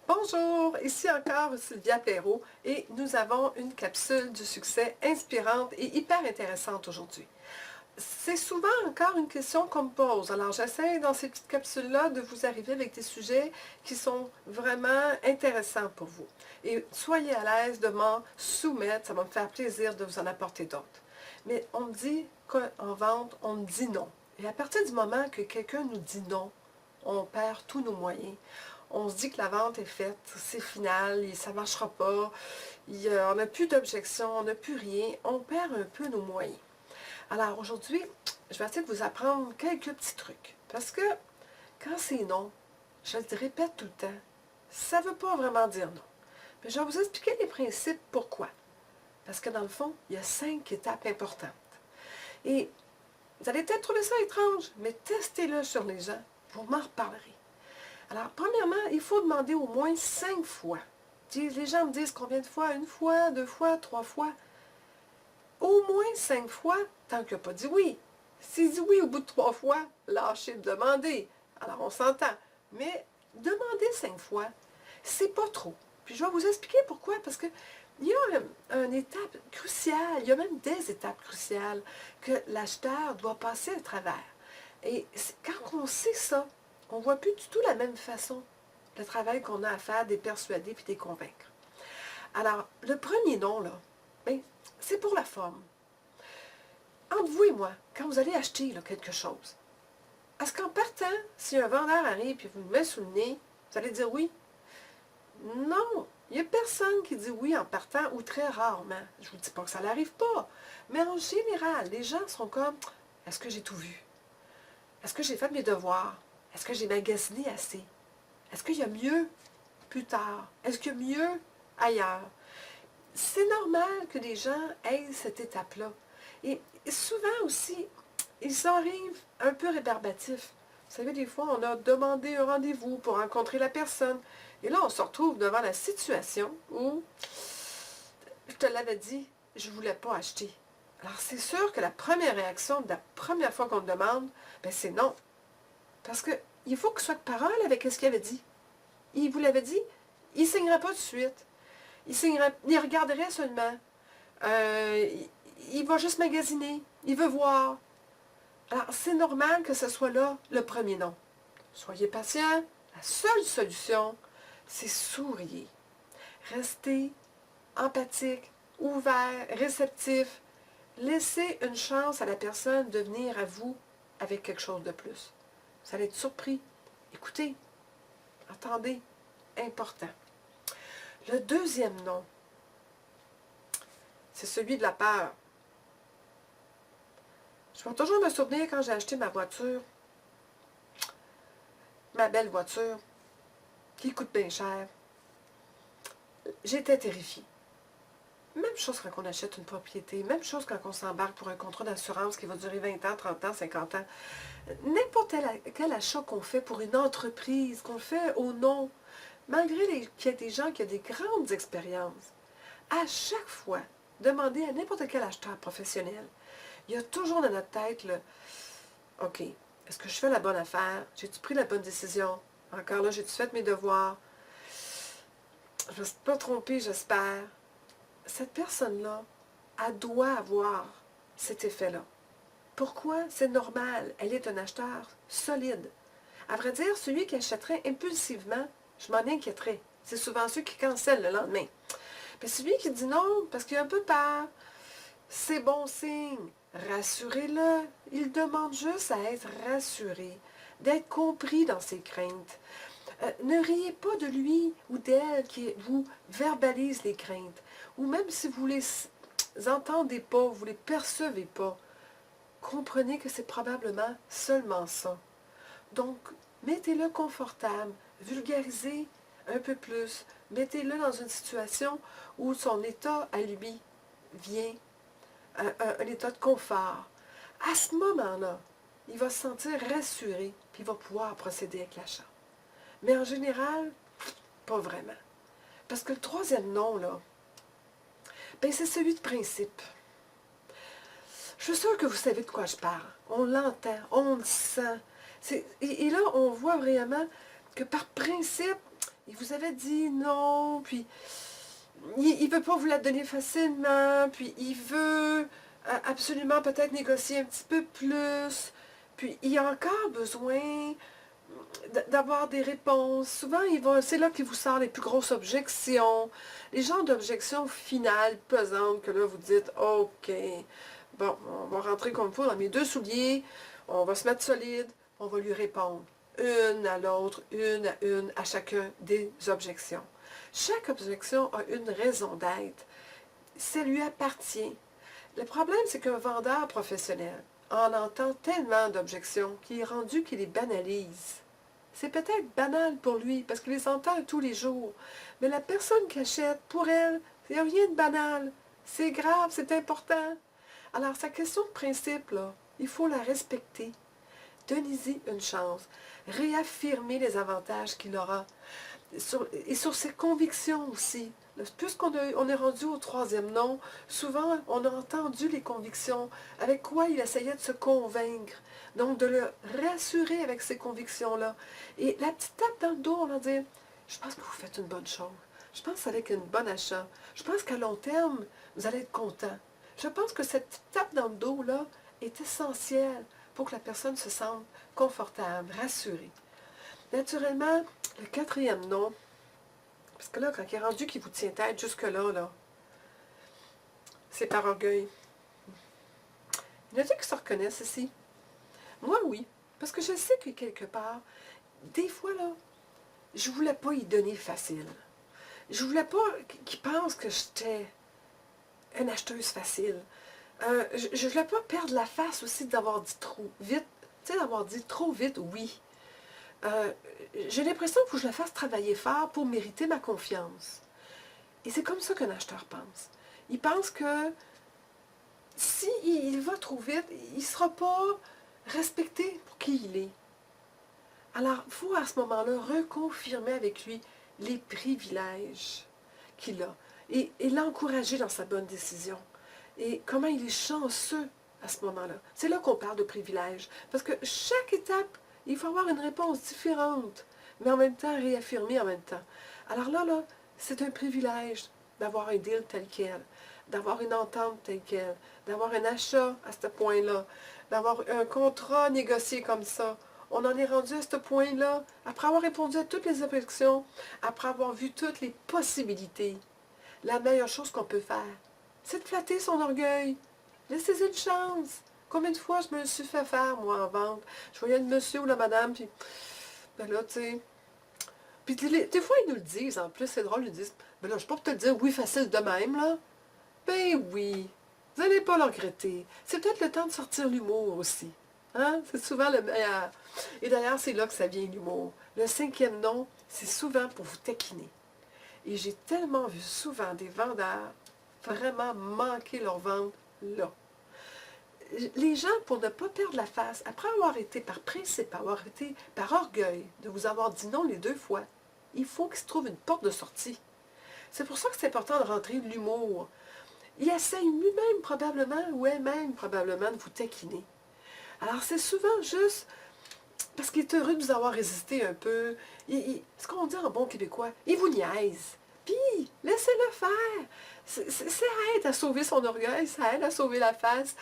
Bonjour, ici encore Sylvia Perrault et nous avons une capsule du succès inspirante et hyper intéressante aujourd'hui. C'est souvent encore une question qu'on me pose, alors j'essaie dans ces petites capsules-là de vous arriver avec des sujets qui sont vraiment intéressants pour vous. Et soyez à l'aise de m'en soumettre, ça va me faire plaisir de vous en apporter d'autres. Mais on me dit qu'en vente, on me dit non. Et à partir du moment que quelqu'un nous dit non, on perd tous nos moyens. On se dit que la vente est faite, c'est final, ça ne marchera pas, on n'a plus d'objection, on n'a plus rien, on perd un peu nos moyens. Alors aujourd'hui, je vais essayer de vous apprendre quelques petits trucs. Parce que quand c'est non, je le répète tout le temps, ça ne veut pas vraiment dire non. Mais je vais vous expliquer les principes pourquoi. Parce que dans le fond, il y a 5 étapes importantes. Et vous allez peut-être trouver ça étrange, mais testez-le sur les gens, vous m'en reparlerez. Alors, premièrement, il faut demander au moins 5 fois. Les gens me disent combien de fois? 1 fois, 2 fois, 3 fois. Au moins 5 fois, tant qu'il n'a pas dit oui. S'il dit oui au bout de 3 fois, lâchez de demander. Alors, on s'entend. Mais demander 5 fois, c'est pas trop. Puis je vais vous expliquer pourquoi. Parce qu'il y a une étape cruciale, il y a même des étapes cruciales que l'acheteur doit passer à travers. Et quand on sait ça, on ne voit plus du tout la même façon le travail qu'on a à faire, des persuader puis des convaincre. Alors, le premier non, là, c'est pour la forme. Entre vous et moi, quand vous allez acheter là, quelque chose, est-ce qu'en partant, si un vendeur arrive et vous le met sous le nez, vous allez dire oui? Non, il n'y a personne qui dit oui en partant, ou très rarement. Je ne vous dis pas que ça n'arrive pas, mais en général, les gens sont comme, est-ce que j'ai tout vu? Est-ce que j'ai fait mes devoirs? Est-ce que j'ai magasiné assez? Est-ce qu'il y a mieux plus tard? Est-ce qu'il y a mieux ailleurs? C'est normal que les gens aient cette étape-là. Et souvent aussi, ils arrivent un peu rébarbatifs. Vous savez, des fois, on a demandé un rendez-vous pour rencontrer la personne. Et là, on se retrouve devant la situation où, je te l'avais dit, je ne voulais pas acheter. Alors, c'est sûr que la première réaction de la première fois qu'on le demande, c'est non. Parce qu'il faut qu'il soit de parole avec ce qu'il avait dit. Il vous l'avait dit, il ne signerait pas tout de suite. Il regarderait seulement. Il va juste magasiner. Il veut voir. Alors, c'est normal que ce soit là le premier non. Soyez patient. La seule solution, c'est sourire. Restez empathique, ouvert, réceptif. Laissez une chance à la personne de venir à vous avec quelque chose de plus. Vous allez être surpris. Écoutez, attendez, important. Le deuxième non, c'est celui de la peur. Je vais toujours me souvenir quand j'ai acheté ma voiture, ma belle voiture, qui coûte bien cher. J'étais terrifiée. Même chose quand on achète une propriété, même chose quand on s'embarque pour un contrat d'assurance qui va durer 20 ans, 30 ans, 50 ans. N'importe quel achat qu'on fait pour une entreprise, qu'on fait au nom, malgré qu'il y a des gens qui ont des grandes expériences, à chaque fois, demandez à n'importe quel acheteur professionnel, il y a toujours dans notre tête le « OK, est-ce que je fais la bonne affaire? J'ai-tu pris la bonne décision? Encore là, j'ai-tu fait mes devoirs? Je ne me suis pas trompée, j'espère. » Cette personne-là, elle doit avoir cet effet-là. Pourquoi? C'est normal. Elle est un acheteur solide. À vrai dire, celui qui achèterait impulsivement, je m'en inquiéterais. C'est souvent ceux qui cancellent le lendemain. Mais celui qui dit non, parce qu'il a un peu peur, c'est bon signe. Rassurez-le. Il demande juste à être rassuré, d'être compris dans ses craintes. Ne riez pas de lui ou d'elle qui vous verbalise les craintes. Ou même si vous ne les entendez pas, vous ne les percevez pas, comprenez que c'est probablement seulement ça. Donc, mettez-le confortable, vulgarisez un peu plus, mettez-le dans une situation où son état à lui vient, un état de confort. À ce moment-là, il va se sentir rassuré, puis il va pouvoir procéder avec l'achat. Mais en général, pas vraiment. Parce que le troisième non, là, c'est celui de principe. Je suis sûre que vous savez de quoi je parle. On l'entend, on le sent. Et là, on voit vraiment que par principe, il vous avait dit non, puis il ne veut pas vous la donner facilement, puis il veut absolument peut-être négocier un petit peu plus, puis il a encore besoin d'avoir des réponses. Souvent, c'est là qu'il vous sort les plus grosses objections, les genres d'objections finales, pesantes, que là, vous dites, OK, bon, on va rentrer comme il faut dans mes deux souliers, on va se mettre solide, on va lui répondre une à l'autre, une, à chacun des objections. Chaque objection a une raison d'être. Ça lui appartient. Le problème, c'est qu'un vendeur professionnel en entend tellement d'objections qu'il est rendu qu'il les banalise. C'est peut-être banal pour lui, parce qu'il les entend tous les jours. Mais la personne qui achète, pour elle, il n'y a rien de banal. C'est grave, c'est important. Alors, sa question de principe, là, il faut la respecter. Donnez-y une chance. Réaffirmez les avantages qu'il aura. Et sur ses convictions aussi. Puisqu'on est rendu au troisième nom, souvent on a entendu les convictions, avec quoi il essayait de se convaincre. Donc de le rassurer avec ces convictions-là. Et la petite tape dans le dos, on va dire, je pense que vous faites une bonne chose. Je pense avec un bon achat. Je pense qu'à long terme, vous allez être content. Je pense que cette petite tape dans le dos-là est essentielle pour que la personne se sente confortable, rassurée. Naturellement, le quatrième nom, parce que là, quand il est rendu qu'il vous tient tête jusque-là, là, c'est par orgueil. Il y en a qui se reconnaissent ici. Moi, oui. Parce que je sais que quelque part, des fois, là, je ne voulais pas y donner facile. Je ne voulais pas qu'il pense que j'étais une acheteuse facile. Je ne voulais pas perdre la face aussi d'avoir dit trop vite. Tu sais, d'avoir dit trop vite, oui. J'ai l'impression qu'il faut que je le fasse travailler fort pour mériter ma confiance. Et c'est comme ça qu'un acheteur pense. Il pense que s'il va trop vite, il ne sera pas respecté pour qui il est. Alors, il faut à ce moment-là reconfirmer avec lui les privilèges qu'il a et l'encourager dans sa bonne décision. Et comment il est chanceux à ce moment-là. C'est là qu'on parle de privilèges. Parce que chaque étape, il faut avoir une réponse différente, mais en même temps réaffirmée en même temps. Alors là, c'est un privilège d'avoir un deal tel quel, d'avoir une entente telle quelle, d'avoir un achat à ce point-là, d'avoir un contrat négocié comme ça. On en est rendu à ce point-là, après avoir répondu à toutes les objections, après avoir vu toutes les possibilités. La meilleure chose qu'on peut faire, c'est de flatter son orgueil. Laissez-y une chance. Combien de fois je me suis fait faire, moi, en vente? Je voyais le monsieur ou la madame, puis ben là, tu sais. Puis des fois, ils nous le disent, en plus, c'est drôle, ils disent, ben là, je peux pas te le dire, oui, facile de même, là. Ben oui, vous n'allez pas le regretter. C'est peut-être le temps de sortir l'humour aussi. Hein? C'est souvent le meilleur. Et d'ailleurs, c'est là que ça vient, l'humour. Le cinquième nom, c'est souvent pour vous taquiner. Et j'ai tellement vu souvent des vendeurs vraiment manquer leur vente là. Les gens, pour ne pas perdre la face, après avoir été par principe, avoir été par orgueil, de vous avoir dit non les deux fois, il faut qu'il se trouve une porte de sortie. C'est pour ça que c'est important de rentrer de l'humour. Il essaye lui-même probablement, ou elle-même probablement, de vous taquiner. Alors c'est souvent juste parce qu'il est heureux de vous avoir résisté un peu. Ce qu'on dit en bon québécois, il vous niaise. Puis, laissez-le faire. Ça aide à sauver son orgueil, ça aide à sauver la face.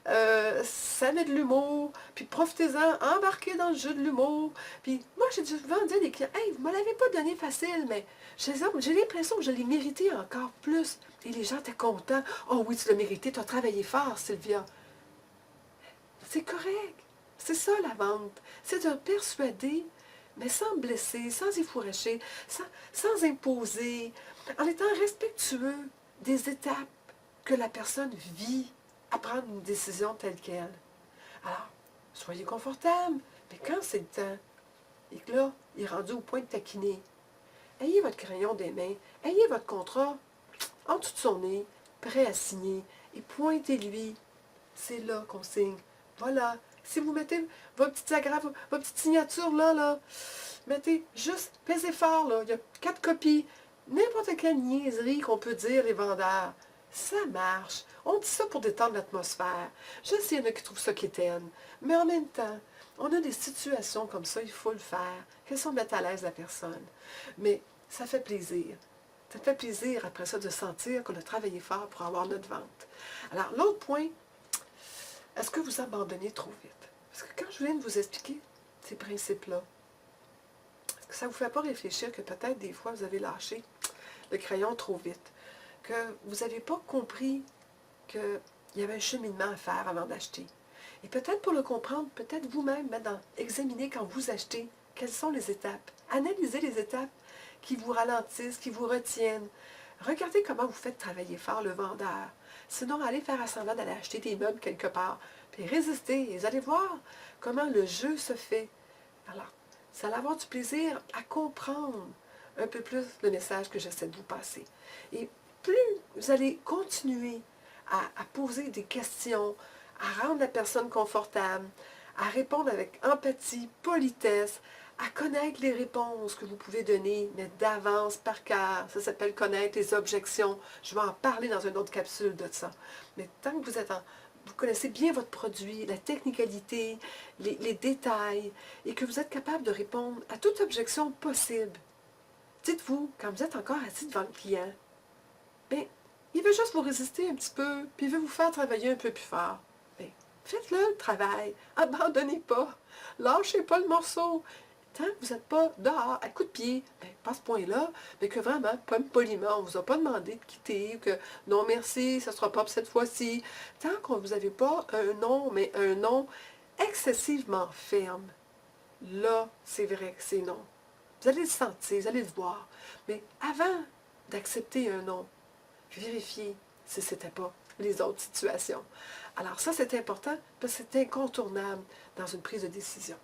Ça met de l'humour, puis profitez-en, embarquez dans le jeu de l'humour. Puis moi, j'ai souvent dit à des clients, « Hey, vous ne me l'avez pas donné facile, mais j'ai l'impression que je l'ai mérité encore plus. » Et les gens étaient contents. « Oh oui, tu l'as mérité, tu as travaillé fort, Sylvia. » C'est correct. C'est ça la vente. C'est de persuader, mais sans blesser, sans effouracher, sans imposer, en étant respectueux des étapes que la personne vit à prendre une décision telle qu'elle. Alors, soyez confortable, mais quand c'est le temps, et que là, il est rendu au point de taquiner, ayez votre crayon des mains, ayez votre contrat en dessous de son nez, prêt à signer, et pointez-lui. C'est là qu'on signe. Voilà. Si vous mettez votre petite agraffe, votre petite signature là, mettez juste, pesez fort, là. Il y a 4 copies. N'importe quelle niaiserie qu'on peut dire, les vendeurs. Ça marche. On dit ça pour détendre l'atmosphère. Je sais, il y en a qui trouvent ça quétaine. Mais en même temps, on a des situations comme ça, il faut le faire. Question de mettre à l'aise la personne. Mais ça fait plaisir. Ça fait plaisir après ça de sentir qu'on a travaillé fort pour avoir notre vente. Alors, l'autre point, est-ce que vous abandonnez trop vite? Parce que quand je viens de vous expliquer ces principes-là, est-ce que ça ne vous fait pas réfléchir que peut-être des fois vous avez lâché le crayon trop vite? Que vous n'avez pas compris qu'il y avait un cheminement à faire avant d'acheter? Et peut-être pour le comprendre, peut-être vous-même, examiner quand vous achetez, quelles sont les étapes. Analysez les étapes qui vous ralentissent, qui vous retiennent. Regardez comment vous faites travailler fort le vendeur. Sinon, allez faire semblant d'aller acheter des meubles quelque part. Puis résistez et vous allez voir comment le jeu se fait. Alors, ça va avoir du plaisir à comprendre un peu plus le message que j'essaie de vous passer. Et plus vous allez continuer à poser des questions, à rendre la personne confortable, à répondre avec empathie, politesse, à connaître les réponses que vous pouvez donner, mais d'avance, par cœur. Ça s'appelle connaître les objections. Je vais en parler dans une autre capsule de ça. Mais tant que vous connaissez bien votre produit, la technicalité, les détails, et que vous êtes capable de répondre à toute objection possible, dites-vous, quand vous êtes encore assis devant le client, bien, il veut juste vous résister un petit peu, puis il veut vous faire travailler un peu plus fort. Bien, faites-le, le travail. Abandonnez pas. Lâchez pas le morceau. Tant que vous n'êtes pas dehors, à coups de pied, bien, pas à ce point-là, mais que vraiment, pas poliment, on ne vous a pas demandé de quitter, que non merci, ça ne sera pas pour cette fois-ci. Tant que vous n'avez pas un non, mais un non excessivement ferme, là, c'est vrai que c'est non. Vous allez le sentir, vous allez le voir. Mais avant d'accepter un non, vérifiez si ce n'était pas les autres situations. Alors ça, c'est important parce que c'est incontournable dans une prise de décision.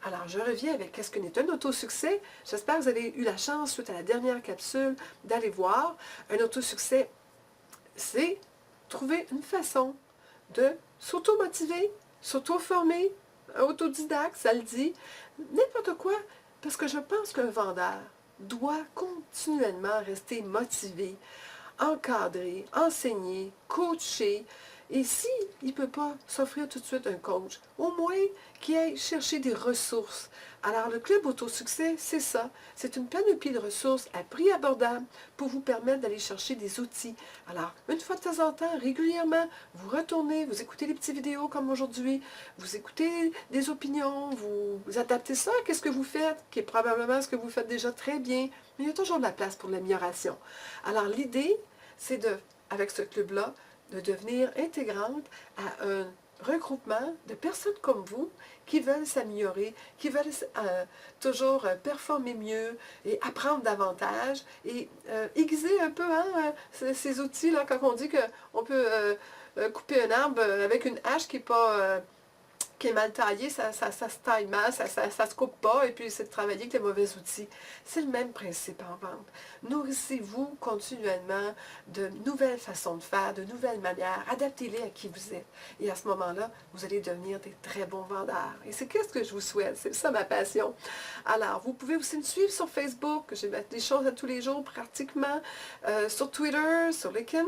Alors, je reviens avec qu'est-ce que n'est un autosuccès. J'espère que vous avez eu la chance, suite à la dernière capsule, d'aller voir. Un autosuccès, c'est trouver une façon de s'auto-motiver, s'auto-former, autodidacte, ça le dit, n'importe quoi, parce que je pense qu'un vendeur doit continuellement rester motivé, encadré, enseigné, coaché. Et s'il ne peut pas s'offrir tout de suite un coach, au moins qu'il aille chercher des ressources. Alors, le Club Autosuccès, c'est ça. C'est une panoplie de ressources à prix abordable pour vous permettre d'aller chercher des outils. Alors, une fois de temps en temps, régulièrement, vous retournez, vous écoutez des petites vidéos comme aujourd'hui, vous écoutez des opinions, vous adaptez ça à ce que vous faites, qui est probablement ce que vous faites déjà très bien, mais il y a toujours de la place pour l'amélioration. Alors, l'idée, c'est de, avec ce club-là, de devenir intégrante à un regroupement de personnes comme vous qui veulent s'améliorer, qui veulent toujours performer mieux et apprendre davantage et aiguiser un peu ces outils-là quand on dit qu'on peut couper un arbre avec une hache qui est mal taillée, ça se taille mal, ça se coupe pas, et puis c'est de travailler avec les mauvais outils. C'est le même principe en vente. Nourrissez-vous continuellement de nouvelles façons de faire, de nouvelles manières, adaptez-les à qui vous êtes. Et à ce moment-là, vous allez devenir des très bons vendeurs. Et c'est qu'est-ce que je vous souhaite, c'est ça ma passion. Alors, vous pouvez aussi me suivre sur Facebook, je vais mettre des choses à tous les jours pratiquement, sur Twitter, sur LinkedIn,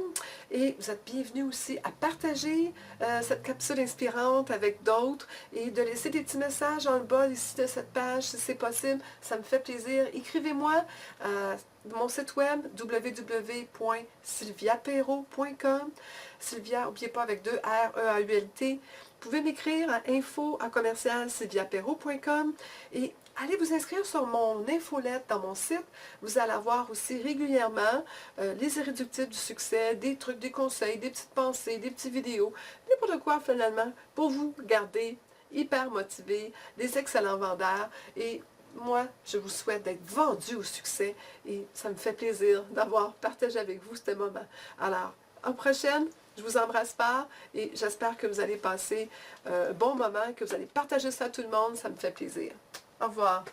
et vous êtes bienvenus aussi à partager cette capsule inspirante avec d'autres, et de laisser des petits messages en bas ici de cette page, si c'est possible. Ça me fait plaisir. Écrivez-moi à mon site web www.sylviaperrault.com. Sylvia, n'oubliez pas avec 2 R, E-A-U-L-T. Vous pouvez m'écrire à info@sylviaperrault.com et allez vous inscrire sur mon infolette dans mon site. Vous allez avoir aussi régulièrement les irréductibles du succès, des trucs, des conseils, des petites pensées, des petites vidéos, n'importe quoi finalement pour vous garder hyper motivé, des excellents vendeurs. Et moi, je vous souhaite d'être vendu au succès et ça me fait plaisir d'avoir partagé avec vous ce moment. Alors, à la prochaine. Je vous embrasse fort et j'espère que vous allez passer un bon moment, que vous allez partager ça à tout le monde. Ça me fait plaisir. Au revoir.